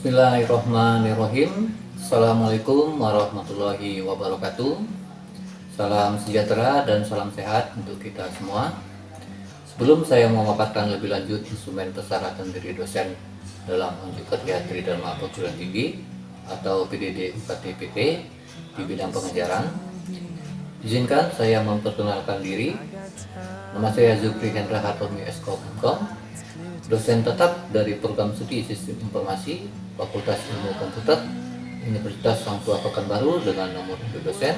Bismillahirrahmanirrahim. Assalamualaikum warahmatullahi wabarakatuh. Salam sejahtera dan salam sehat untuk kita semua. Sebelum saya memaparkan lebih lanjut instrumen persyaratan diri dosen dalam unjuk kerja Tridharma Perguruan Tinggi atau PDD UKT-PT di bidang pengajaran, izinkan saya memperkenalkan diri. Nama saya Zulkifli Hendra Hartomi SKOM, dosen tetap dari Program Studi Sistem Informasi Fakultas Ilmu Komputer Universitas Sang Tua Pekanbaru dengan nomor induk dosen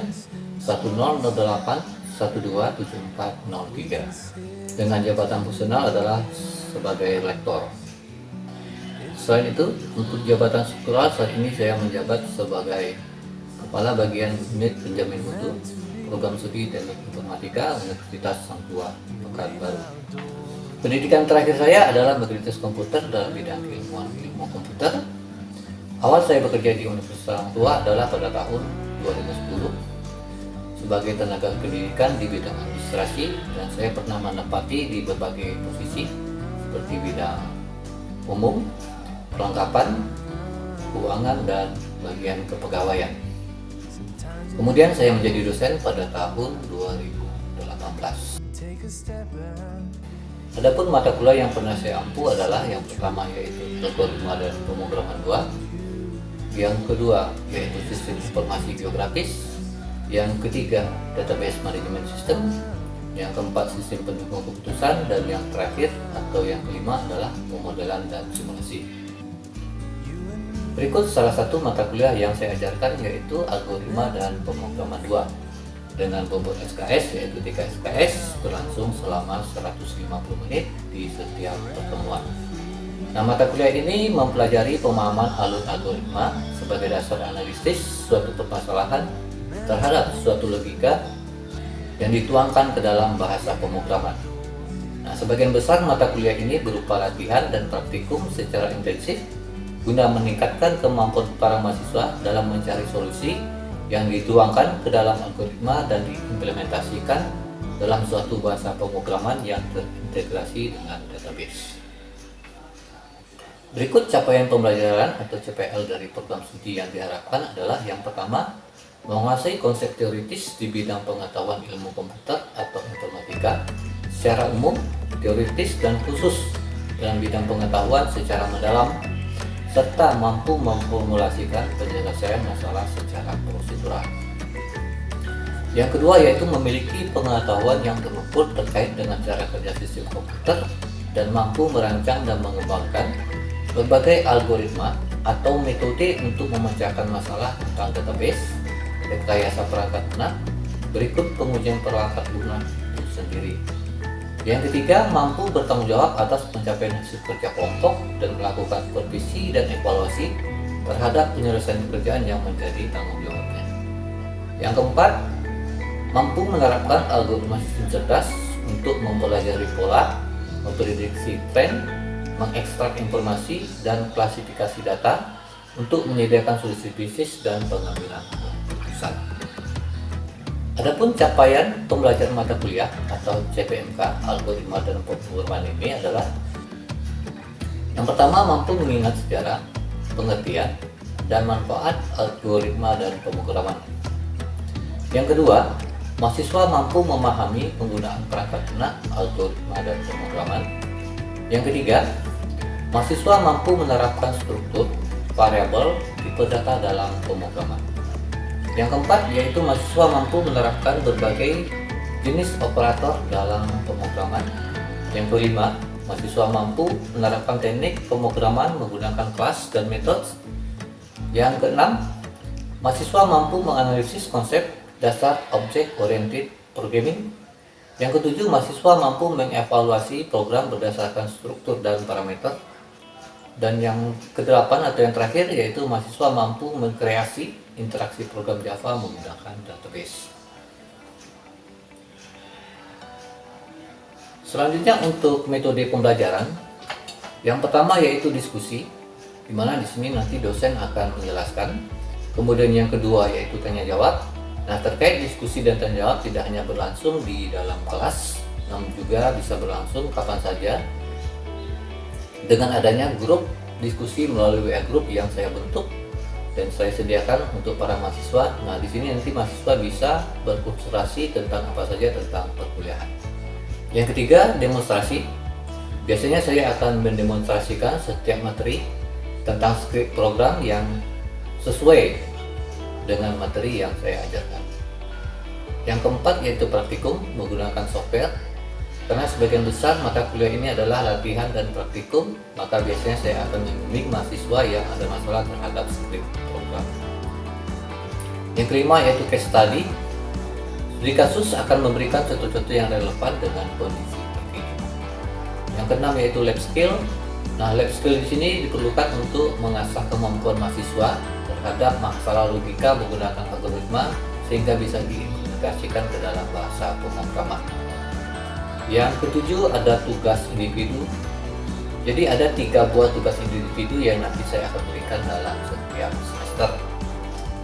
1008127403 dengan jabatan fungsional adalah sebagai lektor. Selain itu, untuk jabatan struktural saat ini saya menjabat sebagai Kepala Bagian Unit Penjamin Mutu Program Studi Teknik Informatika Universitas Sang Tua Pekanbaru. Pendidikan terakhir saya adalah Magiritas Komputer dalam bidang keilmuan ilmu komputer. Awal saya bekerja di Universitas Sang Tua adalah pada tahun 2010 sebagai tenaga pendidikan di bidang administrasi, dan saya pernah menempati di berbagai posisi seperti bidang umum, perlengkapan, keuangan, dan bagian kepegawaian. Kemudian saya menjadi dosen pada tahun 2018. Adapun mata kuliah yang pernah saya ampu adalah yang pertama yaitu algoritma dan pemrograman 2, yang kedua yaitu sistem informasi geografis, yang ketiga database management system, yang keempat sistem pendukung keputusan, dan yang terakhir atau yang kelima adalah pemodelan dan simulasi. Berikut salah satu mata kuliah yang saya ajarkan yaitu algoritma dan pemrograman 2 dengan bobot SKS yaitu 3 SKS berlangsung selama 150 menit di setiap pertemuan. Nah, mata kuliah ini mempelajari pemahaman alur algoritma sebagai dasar analisis suatu permasalahan terhadap suatu logika yang dituangkan ke dalam bahasa pemrograman. Nah, sebagian besar mata kuliah ini berupa latihan dan praktikum secara intensif guna meningkatkan kemampuan para mahasiswa dalam mencari solusi yang dituangkan ke dalam algoritma dan diimplementasikan dalam suatu bahasa pemrograman yang terintegrasi dengan database. Berikut capaian pembelajaran atau CPL dari program studi yang diharapkan adalah yang pertama, menguasai konsep teoritis di bidang pengetahuan ilmu komputer atau informatika secara umum, teoritis dan khusus dalam bidang pengetahuan secara mendalam, serta mampu memformulasikan penyelesaian masalah secara prosedural. Yang kedua yaitu memiliki pengetahuan yang terukur terkait dengan cara kerja sistem komputer dan mampu merancang dan mengembangkan berbagai algoritma atau metode untuk memecahkan masalah tentang database, rekayasa perangkat lunak, berikut pengujian perangkat lunak itu sendiri. Yang ketiga, mampu bertanggung jawab atas pencapaian hasil kerja kelompok dan melakukan supervisi dan evaluasi terhadap penyelesaian pekerjaan yang menjadi tanggung jawabnya. Yang keempat, mampu menerapkan algoritma sistem cerdas untuk mempelajari pola, memprediksi tren, mengekstrak informasi dan klasifikasi data untuk menyediakan solusi bisnis dan pengambilan keputusan. Adapun capaian pembelajaran mata kuliah atau CPMK algoritma dan pemrograman ini adalah yang pertama, mampu mengingat sejarah, pengertian, dan manfaat algoritma dan pemrograman. Yang kedua, mahasiswa mampu memahami penggunaan perangkat lunak, algoritma, dan pemrograman. Yang ketiga, mahasiswa mampu menerapkan struktur, variabel, tipe data dalam pemrograman. Yang keempat yaitu mahasiswa mampu menerapkan berbagai jenis operator dalam pemrograman. Yang kelima, mahasiswa mampu menerapkan teknik pemrograman menggunakan kelas dan metode. Yang keenam, mahasiswa mampu menganalisis konsep dasar object oriented programming. Yang ketujuh, mahasiswa mampu mengevaluasi program berdasarkan struktur dan parameter. Dan yang kedelapan atau yang terakhir yaitu mahasiswa mampu mengkreasi interaksi program Java menggunakan database. Selanjutnya untuk metode pembelajaran, yang pertama yaitu diskusi, di mana di sini nanti dosen akan menjelaskan. Kemudian yang kedua yaitu tanya jawab. Nah, terkait diskusi dan tanya jawab tidak hanya berlangsung di dalam kelas, namun juga bisa berlangsung kapan saja dengan adanya grup diskusi melalui WA Group yang saya bentuk dan saya sediakan untuk para mahasiswa. Nah, di sini nanti mahasiswa bisa berkonsultasi tentang apa saja tentang perkuliahan. Yang ketiga, demonstrasi. Biasanya saya akan mendemonstrasikan setiap materi tentang skrip program yang sesuai dengan materi yang saya ajarkan. Yang keempat yaitu praktikum menggunakan software. Karena sebagian besar mata kuliah ini adalah latihan dan praktikum, maka biasanya saya akan membimbing mahasiswa yang ada masalah terhadap skrip program. Yang kelima yaitu case study. Studi kasus akan memberikan contoh-contoh yang relevan dengan kondisi terkini. Yang keenam yaitu lab skill. Nah, lab skill di sini diperlukan untuk mengasah kemampuan mahasiswa terhadap masalah logika menggunakan algoritma sehingga bisa diimplementasikan ke dalam bahasa pemrograman. Yang ketujuh ada tugas individu. Jadi ada 3 buah tugas individu yang nanti saya akan berikan dalam setiap semester.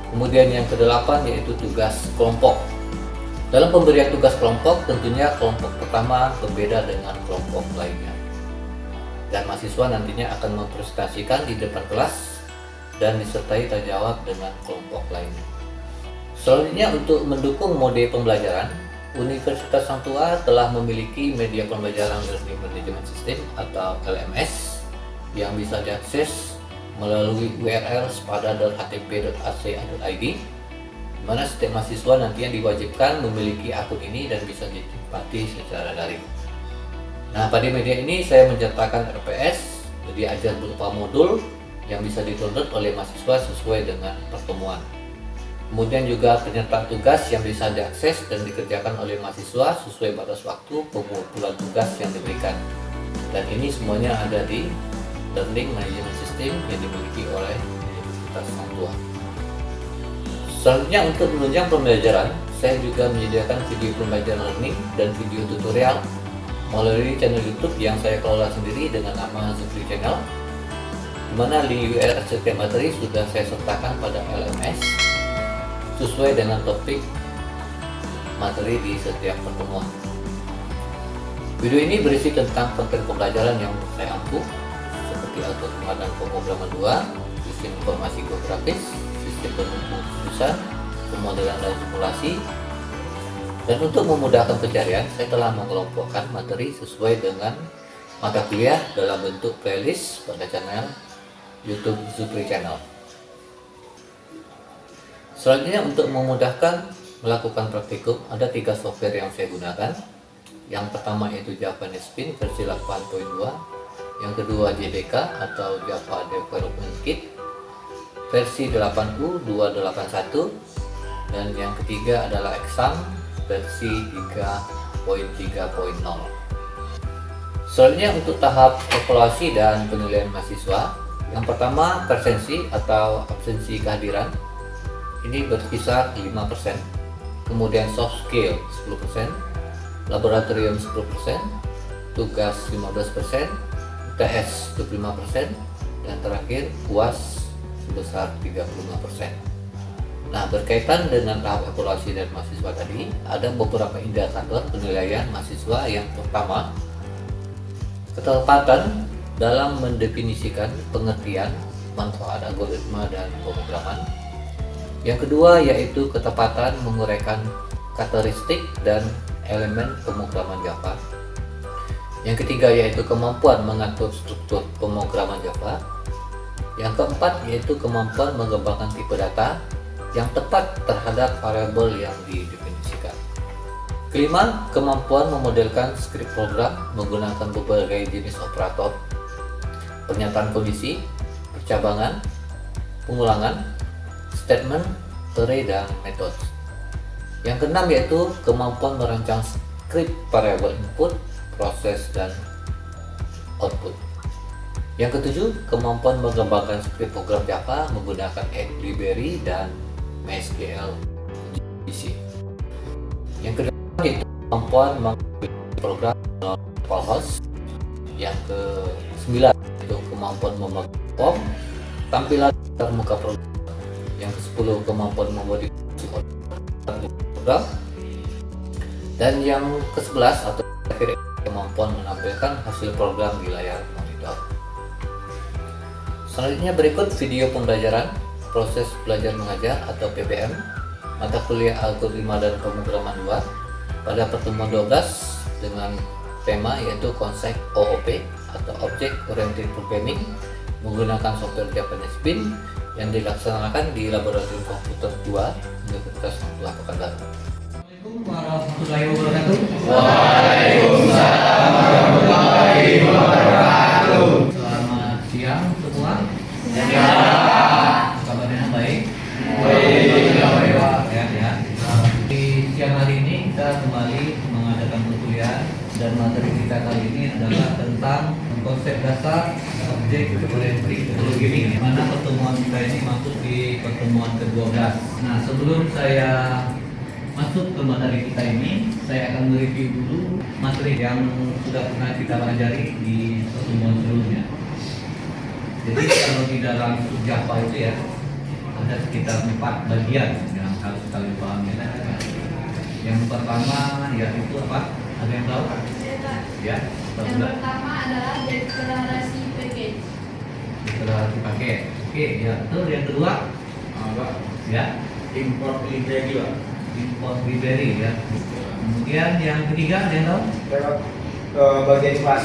Kemudian yang kedelapan yaitu tugas kelompok. Dalam pemberian tugas kelompok tentunya kelompok pertama berbeda dengan kelompok lainnya. Dan mahasiswa nantinya akan mempresentasikan di depan kelas dan disertai tanya jawab dengan kelompok lainnya. Selanjutnya untuk mendukung mode pembelajaran, Universitas Hang Tuah telah memiliki media pembelajaran Learning Management System atau LMS yang bisa diakses melalui URL spada.htp.ac.id, di mana setiap mahasiswa nantinya diwajibkan memiliki akun ini dan bisa dinikmati secara daring. Nah, pada media ini saya mencetakkan RPS, jadi ajar berupa modul yang bisa didownload oleh mahasiswa sesuai dengan pertemuan. Kemudian juga penyertaan tugas yang bisa diakses dan dikerjakan oleh mahasiswa sesuai batas waktu pengumpulan tugas yang diberikan. Dan ini semuanya ada di Learning Management System yang dimiliki oleh Universitas Hang Tuah. Selanjutnya untuk menunjang pembelajaran, saya juga menyediakan video pembelajaran learning dan video tutorial melalui channel YouTube yang saya kelola sendiri dengan nama Zufri Channel, di mana di URL setiap materi sudah saya sertakan pada LMS sesuai dengan topik materi di setiap pertemuan. Video ini berisi tentang konten pembelajaran yang saya ampuh seperti algoritma dan pemrograman 2, sistem informasi geografis, sistem penentu keputusan, pemodelan dan simulasi. Dan untuk memudahkan pencarian, saya telah mengelompokkan materi sesuai dengan mata kuliah dalam bentuk playlist pada channel YouTube Zufri Channel. Selanjutnya untuk memudahkan melakukan praktikum, ada 3 software yang saya gunakan. Yang pertama yaitu Java Nespin versi 8.2, yang kedua JDK atau Java Development Kit versi 8U281, dan yang ketiga adalah Exam versi 3.3.0. Selanjutnya untuk tahap evaluasi dan penilaian mahasiswa, yang pertama presensi atau absensi kehadiran. Ini berkisar 5%, kemudian soft skill 10%, laboratorium 10%, tugas 15%, UTS 25%, dan terakhir UAS sebesar 35%. Nah, berkaitan dengan tahap evaluasi dan mahasiswa tadi, ada beberapa indikator penilaian mahasiswa. Yang pertama, ketepatan dalam mendefinisikan pengertian manfaat algoritma dan pemrograman. Yang kedua yaitu ketepatan menguraikan karakteristik dan elemen pemrograman Java. Yang ketiga yaitu kemampuan mengatur struktur pemrograman Java. Yang keempat yaitu kemampuan mengembangkan tipe data yang tepat terhadap variabel yang didefinisikan. Kelima, kemampuan memodelkan skrip program menggunakan berbagai jenis operator, pernyataan kondisi, percabangan, pengulangan, statement, array, dan metode. Yang keenam yaitu kemampuan merancang skrip variabel input, proses, dan output. Yang ketujuh, kemampuan mengembangkan skrip program Java menggunakan library dan MySQL GC. Yang kedelapan yaitu kemampuan mengembangkan program local host. Yang ke-9 yaitu kemampuan membangun form, tampilan termuka program. Yang ke-10 kemampuan memodifikasi program, dan yang ke-11 atau terakhir kemampuan menampilkan hasil program di layar monitor. Selanjutnya berikut video pembelajaran proses belajar mengajar atau PBM mata kuliah algoritma dan pemrograman luar pada pertemuan 12 dengan tema yaitu konsep OOP atau Object Oriented Programming menggunakan software Japanese Bean yang dilaksanakan di Laboratorium Komputer 2 Universitas Tua Pekanbaru. Assalamualaikum warahmatullahi wabarakatuh. Waalaikumsalam warahmatullahi wabarakatuh. Selamat siang semua. Ya. Kabarnya baik. Baik. Ya. Di siang hari ini kita kembali mengadakan perkuliahan dan materi kita kali ini adalah tentang konsep dasar objek oriented programming, di mana pertemuan kita ini masuk di pertemuan ke-12. Nah, sebelum saya masuk ke materi kita ini, saya akan mereview dulu materi yang sudah pernah kita pelajari di pertemuan sebelumnya. Jadi kalau di dalam Java itu ya ada sekitar 4 bagian yang harus kalian pahami. Yang pertama yaitu apa? Ada yang tahu? Ya. Yang pertama adalah deklarasi package. Deklarasi paket. Oke, ya. Terus yang kedua Apa? ya, Import library, Pak. import library ya. Kemudian yang ketiga ada yang tahu? Lewat bagian kelas.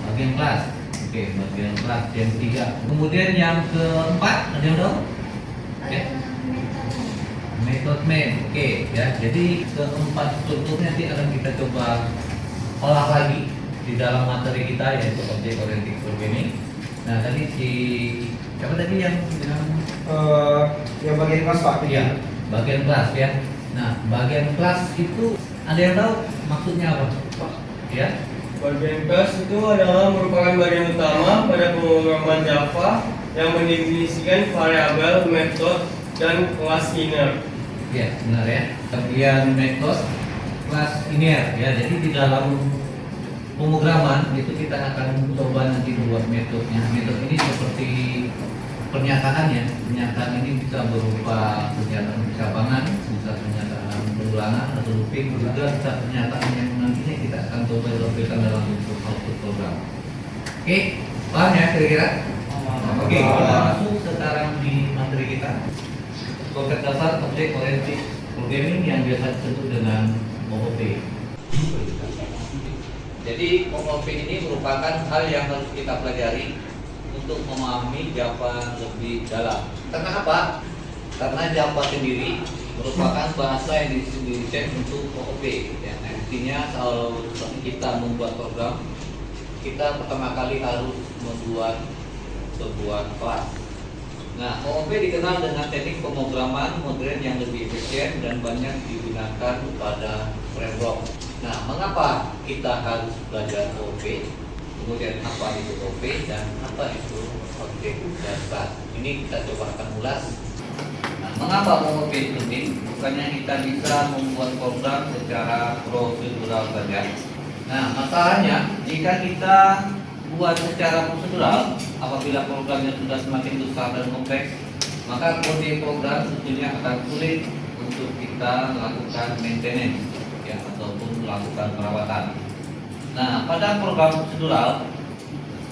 Bagian kelas. Oke, bagian kelas yang ketiga. Kemudian yang keempat ada yang tahu? Ya. Method main. Oke, ya. Jadi keempat struktur nanti akan kita coba olah lagi di dalam materi kita yaitu object oriented programming. Nah, tadi siapa tadi yang bilang? Yang bagian kelas, Pak. Iya, bagian kelas ya. Nah, bagian kelas itu ada yang tahu maksudnya apa? Ya. Bagian kelas itu adalah merupakan bagian utama pada pemrograman Java yang mendefinisikan variabel, metode, dan kelas inner. Ya, benar ya. Kemudian metode, kelas inner ya. Jadi di dalam pemrograman itu kita akan coba nanti buat metodenya. Metode ini seperti pernyataannya. Pernyataan ini bisa berupa pernyataan percabangan, bisa pernyataan pengulangan atau looping, juga bisa pernyataan yang nantinya kita akan coba lakukan dalam bentuk output program. Oke, paham ya kira-kira? Oke, kita masuk sekarang di materi kita. Konsep dasar object oriented programming yang biasa disebut dengan OOP. Jadi OOP ini merupakan hal yang harus kita pelajari untuk memahami Java lebih dalam. Karena apa? Karena Java sendiri merupakan bahasa yang didesain untuk OOP. Ya, artinya kalau kita membuat program, kita pertama kali harus membuat sebuah kelas. Nah, OOP dikenal dengan teknik pemrograman modern yang lebih efisien dan banyak digunakan pada framework. Nah, mengapa kita harus belajar OOP? Kemudian apa itu OOP dan apa itu objek dasar? Ini kita coba akan ulas. Nah, mengapa OOP penting? Bukannya kita bisa membuat program secara prosedural saja. Nah, masalahnya jika kita buat secara prosedural, apabila programnya sudah semakin besar dan kompleks, maka kode program tentunya akan sulit untuk kita lakukan maintenance ya, ataupun melakukan perawatan. Nah, pada program prosedural,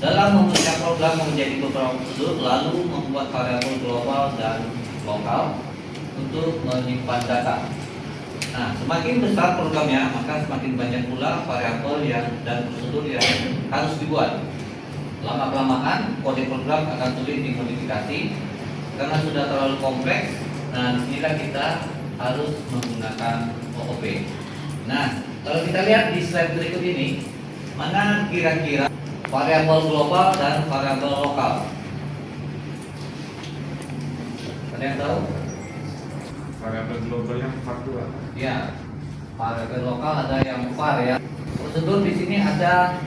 dalam memecah program menjadi beberapa prosedur, lalu membuat variabel global dan lokal untuk menyimpan data. Nah, semakin besar programnya, maka semakin banyak pula variabel dan prosedur yang harus dibuat. Lama-kelamaan, kode program akan sulit dimodifikasi karena sudah terlalu kompleks. Nah, disinilah kita harus menggunakan OOP. Nah, kalau kita lihat di slide berikut ini, mana kira-kira variabel global dan variabel lokal? Ada yang tahu? Variabel global yang var 2. Ya, variabel lokal ada yang var ya. Prosedur di sini ada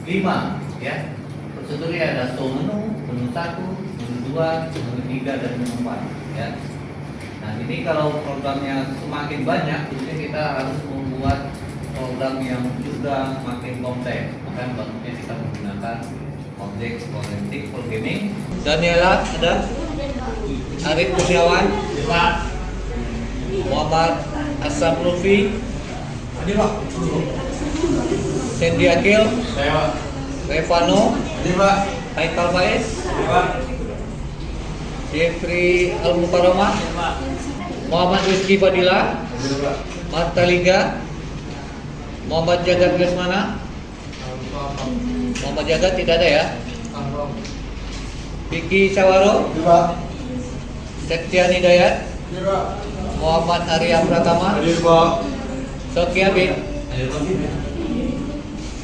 5 ya. Prosedurnya ada show menu 1, menu 2, menu 3 dan menu 4 ya. Nah, ini kalau programnya semakin banyak, tentunya kita harus membuat program yang juga makin kompleks. Maka baiknya kita menggunakan object oriented programming. Daniela ada? Arif Kurniawan, Muhammad Asam Lufi, Sandy Akil, Revano, Haikal Faiz, Jeffrey Al-Mukarramah, Muhammad Rizky Fadila, Marta Liga, Muhammad Jagat Lesmana. Muhammad Jagat tidak ada ya. Vicky Sawaro, Septiani Dayat, Muhammad Arya Pratama, Sokia bin,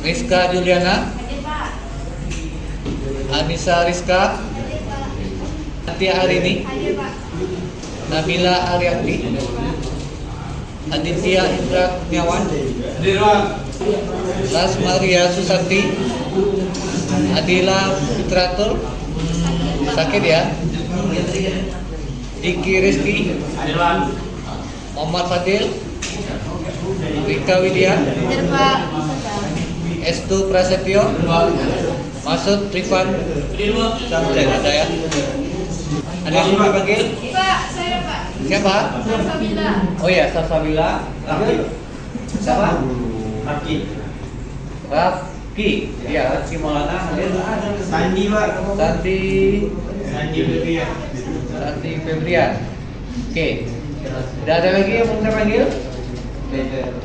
Rizka Juliana, Anissa Rizka, Natia Arini, Nabila Aryati, Aditya Indra Kurniawan, Las Maria Susanti, Adila Fitratul, sakit ya, Diki Rizky, Muhammad Fadil, Rika Widya, Estu Prasetyo, Masud Rifan, sampai ada ya. Ada yang mau dipanggil? Pak, saya Pak. Siapa? Salsabila. Oh ya, Salsabila. Siapa? Rafki. Iya, Rafki Maulana. Sandi Pak. Santi Febrian. Oke. Tidak ada lagi yang mau saya panggil?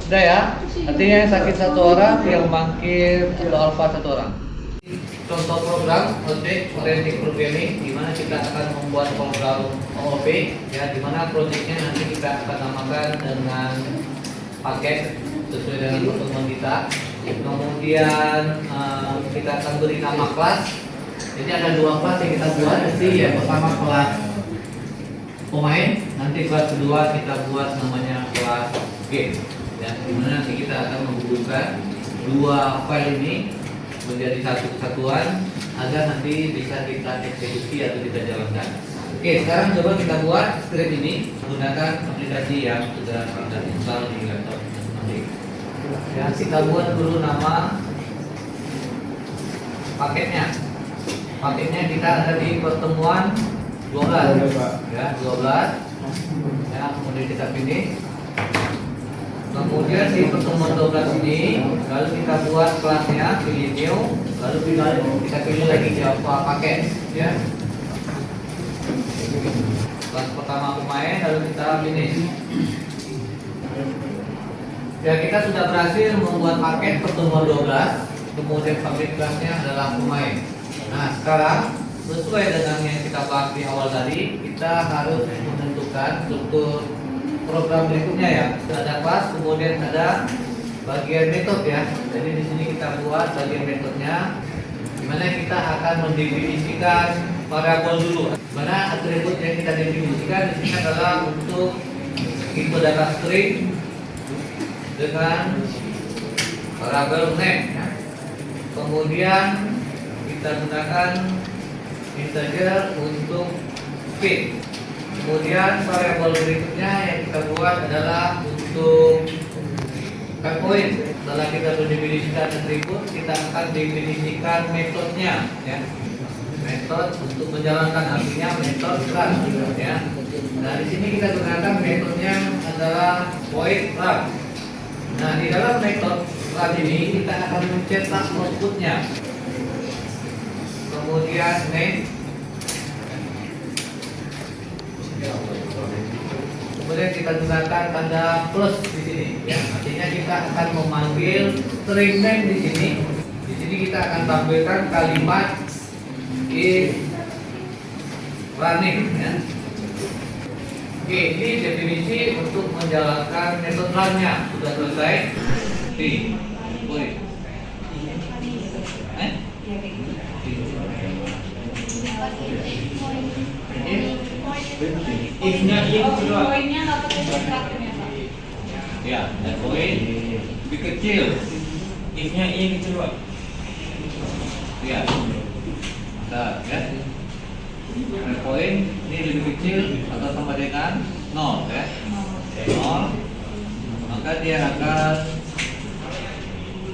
Sudah ya. Artinya yang sakit satu orang, yang mangkir atau alfa satu orang. Contoh program Object Oriented Programming, di mana kita akan membuat program OOP, ya, di mana proyeknya nanti kita akan namakan dengan paket sesuai dengan pertemuan kita. Kemudian kita akan beri nama kelas. Jadi ada dua kelas yang kita buat. Jadi yang pertama kelas pemain, nanti kelas kedua kita buat namanya kelas game. Ya, di mana nanti kita akan menghubungkan dua file ini menjadi satu kesatuan agar nanti bisa kita eksekusi atau kita jalankan. Oke, sekarang coba kita buat script ini menggunakan aplikasi yang sudah kita install di laptop nanti. Ya, kita buat dulu nama paketnya. Paketnya kita ada di pertemuan 12. Ya, 12. Ya, kemudian kita pilih. Kemudian di pertemuan 12 ini, lalu kita buat kelasnya, pilih new, lalu kita pilih lagi Java paket, ya. Kelas pertama pemain, lalu kita finish. Ya, kita sudah berhasil membuat paket pertemuan 12, kemudian pabrik kelasnya adalah pemain. Nah, sekarang sesuai dengan yang kita bahas di awal tadi, kita harus menentukan struktur program berikutnya ya. Ada kelas, kemudian ada bagian metode ya. Jadi di sini kita buat bagian metodenya, di mana kita akan mendefinisikan variabel dulu. Mana atribut yang kita definisikan di sini adalah untuk input data string dengan variabel name. Ya. Kemudian kita gunakan integer untuk speed. Kemudian variabel berikutnya yang kita buat adalah untuk point. Setelah kita mendefinisikan atribut, kita akan definisikan metodenya, ya. Metode untuk menjalankan, artinya metode run, ya. Nah, di sini kita gunakan metodenya adalah void run. Nah, di dalam metode run ini kita akan mencetak outputnya. Kemudian name. Kemudian kita gunakan tanda plus di sini, ya. Artinya kita akan memanggil string name di sini. Di sini kita akan tampilkan kalimat is running, ya. Oke, ini definisi untuk menjalankan metode run-nya sudah selesai. Boleh. If-nya kedua. Poinnya nggak pakai subtractnya Pak. Ya, dan poin lebih kecil. If-nya kedua. Ya. Nah, ya. Dan poin ini lebih kecil atau sama dengan 0, ya. 0. Maka dia akan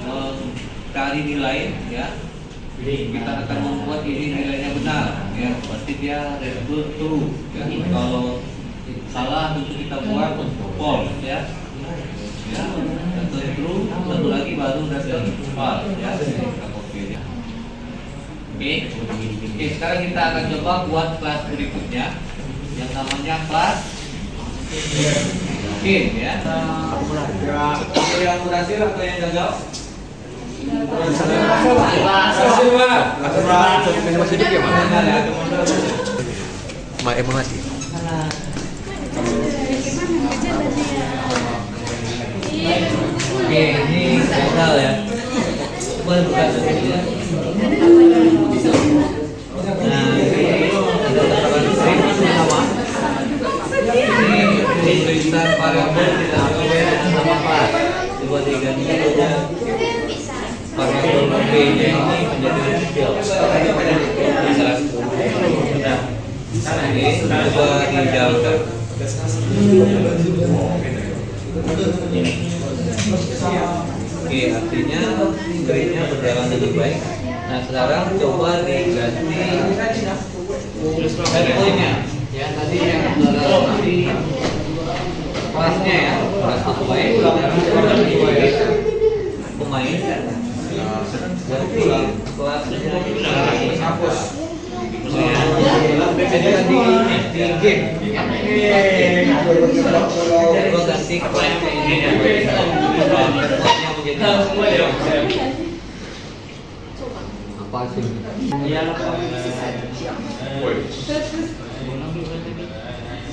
mencari nilai, ya. Kita akan membuat ini nilainya benar, ya. Pasti dia return true, ya. Kalau salah tentu kita buat false, ya. Ya, return true, satu lagi baru return false, ya. Kita copy, ya. Oke, Oke, sekarang kita akan coba buat kelas berikutnya yang namanya kelas game ya. Ada yang berhasil atau yang gagal? Masih. Oke, ini gagal ya. Coba buka dulu ya. Nah, ini ada kesalahan string sama. Ini tulisan variabel tidak sesuai dengan nama kelas. Coba diganti aja. Variabel B-nya ini menjadi real. Nah, ini coba dijalankan. Oke, artinya grade-nya berjalan dengan baik. Nah, sekarang coba diganti headline-nya. Ya, tadi yang tadi kelasnya ya, kelas pemain. Sekarang coba diganti pemain. Ganti kelasnya hapus. Jadi di game. Coba ganti kelasnya ini ya. Apa sih?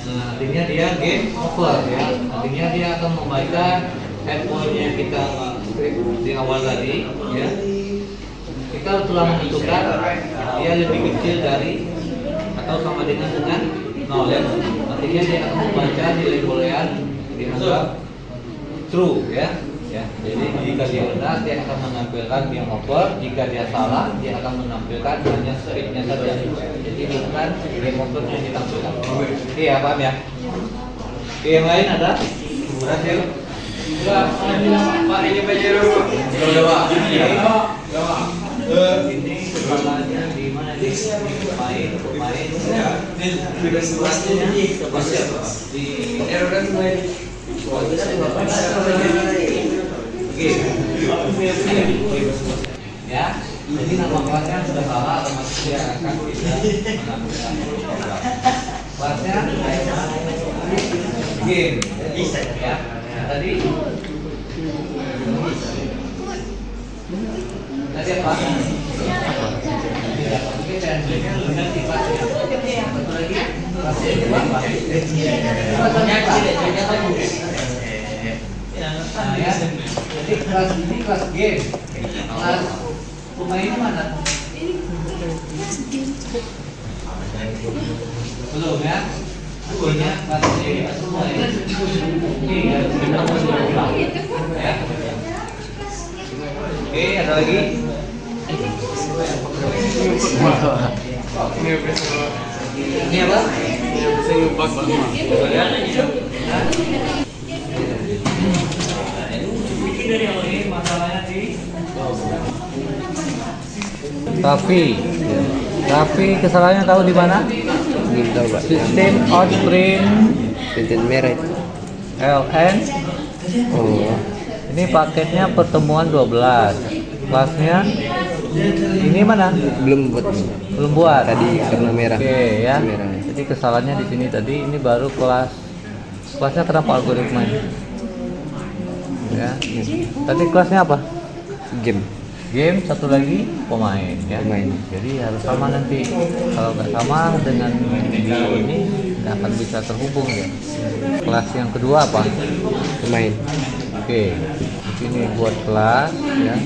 Nah, artinya dia game over ya. Artinya dia akan membaca endpoint yang kita script di awal tadi ya. Kita telah menentukan dia lebih kecil dari atau sama dengan 0 ya. Artinya dia akan membaca nilai boolean dianggap true ya. Ya, jadi jika dia benar dia akan menampilkan yang over, jika dia salah dia akan menampilkan hanya stripnya saja. Jadi bukan game over yang ditampilkan. Oke ya, paham ya? Oke, yang lain ada? Berhasil? Pak, ini belajar dulu. Ini kesalahannya di mana nih? Pemain ya. Coba siapa? Di error ya, jadi nama kelasnya sudah salah, otomatis dia akan bisa menampilkan kelasnya game ya. Tadi apa? Oke, translate-nya ganti kelasnya. Satu lagi nah, ya. Jadi kelas ini kelas game. Kelas pemain mana? Belum ya? Punya kelas game semua ya. Oke, ya. Oke, ada lagi? Ini apa? Ini masalahnya di Tapi kesalahannya tahu di mana? Belum tahu, Pak. System out print Titik merah. LN. Oh. Ini paketnya pertemuan 12. Kelasnya ini mana? Belum buat. Belum buat. Tadi karena merah. Oke ya. Merah. Jadi kesalahannya di sini tadi, ini baru kelasnya kenapa algoritma ini? Ya. Tadi kelasnya apa? Game. Game, satu lagi pemain ya. Pemain. Jadi harus sama nanti. Kalau nggak sama dengan video ini nggak akan bisa terhubung ya. Kelas yang kedua apa? Pemain. Oke. Di sini buat kelas ya.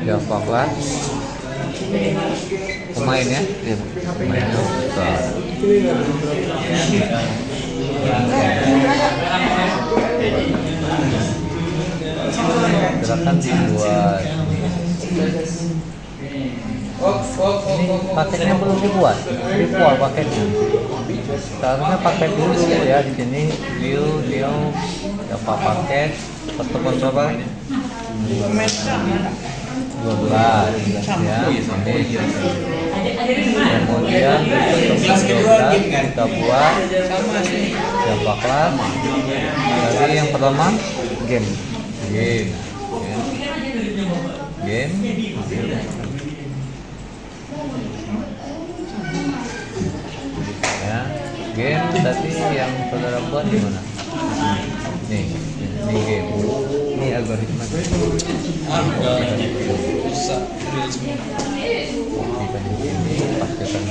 Java kelas. Pemain ya. Ya. Pemainnya besar. Gerakan dibuat. Paketnya belum dibuat, paketnya. Seharusnya paket dulu ya di sini. View, Java paket, pertemuan berapa? 12 ya. Kemudian pertemuan 12 kita buat Java kelas. Tadi yang pertama Game. game ya. game ya. Game tadi yang saudara buat di mana? Nih, ini game. Ini algoritma. Bukan ini paketan.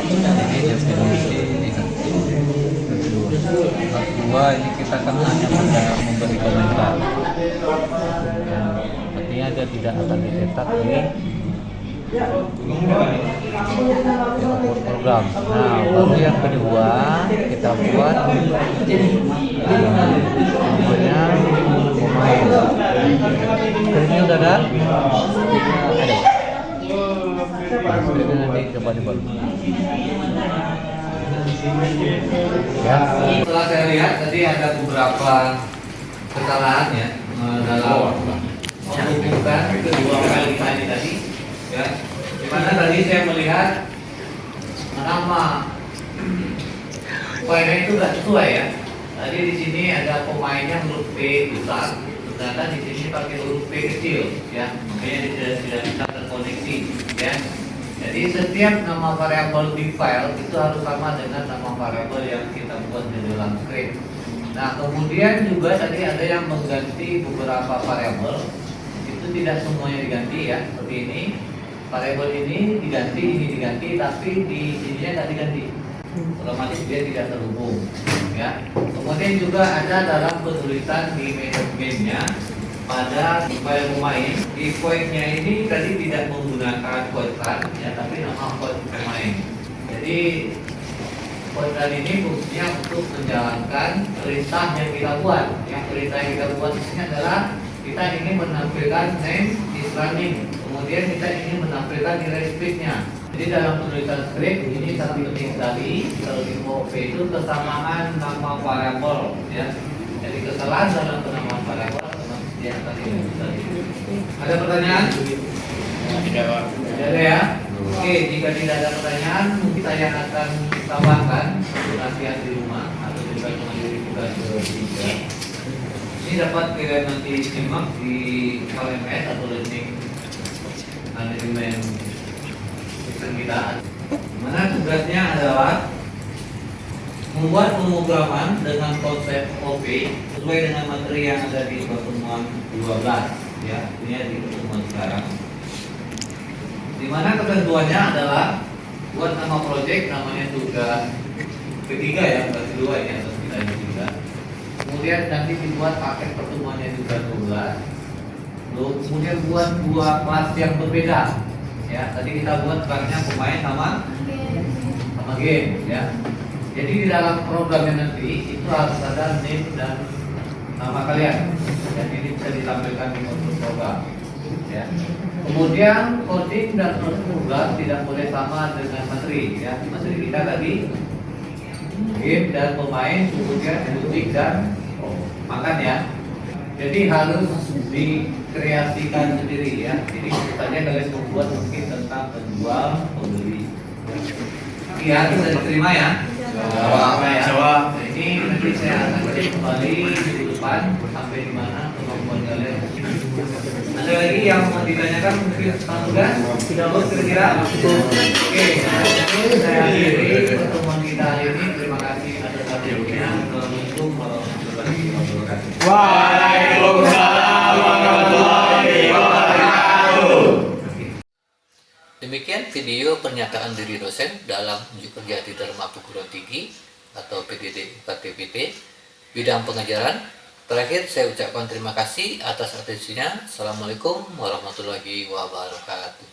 Ini definisi kedua ini kita kan hanya memberi komentar. Artinya dia tidak akan dicetak di output program. Nah, baru yang kedua kita buat namanya pemain. Screennya udah ada? Ada. Screennya nanti coba dibuat. Ya. Setelah saya lihat tadi ada beberapa kesalahan ya dalam menghubungkan kedua kalimat ini tadi. Ya, dimana tadi saya melihat nama pemainnya itu nggak sesuai ya. Tadi di sini ada pemainnya huruf P besar, sedangkan di sini pakai huruf P kecil, ya. Makanya tidak bisa terkoneksi, ya. Jadi setiap nama variabel di file itu harus sama dengan nama variabel yang kita buat di dalam script. Nah, kemudian juga tadi ada yang mengganti beberapa variabel. Itu tidak semuanya diganti ya, seperti ini. Variabel ini diganti, tapi di sininya nggak diganti. Otomatis dia tidak terhubung, ya. Kemudian juga ada dalam penulisan di method game-nya pada file pemain, di void-nya ini tadi tidak menggunakan void run, ya, tapi nama void pemain. Jadi void run ini fungsinya untuk menjalankan perintah yang kita buat. Yang perintah yang kita buat ini adalah kita ingin menampilkan name is running. Kemudian kita ingin menampilkan nilai speed-nya. Jadi dalam penulisan script ini sangat penting sekali kalau di OP itu kesamaan nama variabel, ya. Jadi kesalahan dalam penamaan variabel yang tadi. Ada pertanyaan? Tidak ada ya. Oke, jika tidak ada pertanyaan, mungkin saya akan tambahkan untuk latihan di rumah atau juga mengakhiri tugas ketiga. Ini dapat kalian nanti simak di LMS atau learning management sistem kita. Mana tugasnya adalah membuat pemrograman dengan konsep OP sesuai dengan materi yang ada di pertemuan 12, ya, ini di pertemuan sekarang. Di mana ketentuannya adalah buat nama project, namanya tugas ketiga ya, tugas kedua ini atau kita yang ketiga. Kemudian nanti dibuat paket pertemuannya juga 12. Kemudian buat dua kelas yang berbeda. Ya, tadi kita buat kelasnya pemain sama game, ya. Jadi di dalam programnya nanti itu harus ada name dan nama kalian. Dan ini bisa ditampilkan di modul program. Ya. Kemudian coding dan program tidak boleh sama dengan materi. Ya, materi kita tadi game dan pemain, kemudian butik dan makan ya. Jadi harus dikreasikan sendiri ya. Jadi misalnya kalian membuat mungkin tentang penjual pembeli. Iya, bisa diterima ya. Jawab. Nah, ini nanti saya akan cek kembali di depan sampai di mana kemampuan kalian. Ada lagi yang mau ditanyakan mungkin tentang tugas? Sudah bos kira-kira? Oke, itu saya akhiri pertemuan kita hari ini. Terima kasih atas perhatiannya. Assalamualaikum warahmatullahi wabarakatuh. Waalaikumsalam warahmatullahi wabarakatuh. Demikian video pernyataan diri dosen dalam unjuk kerja di Dharma Perguruan Tinggi atau PDD KTPT bidang pengajaran. Terakhir saya ucapkan terima kasih atas atensinya. Assalamualaikum warahmatullahi wabarakatuh.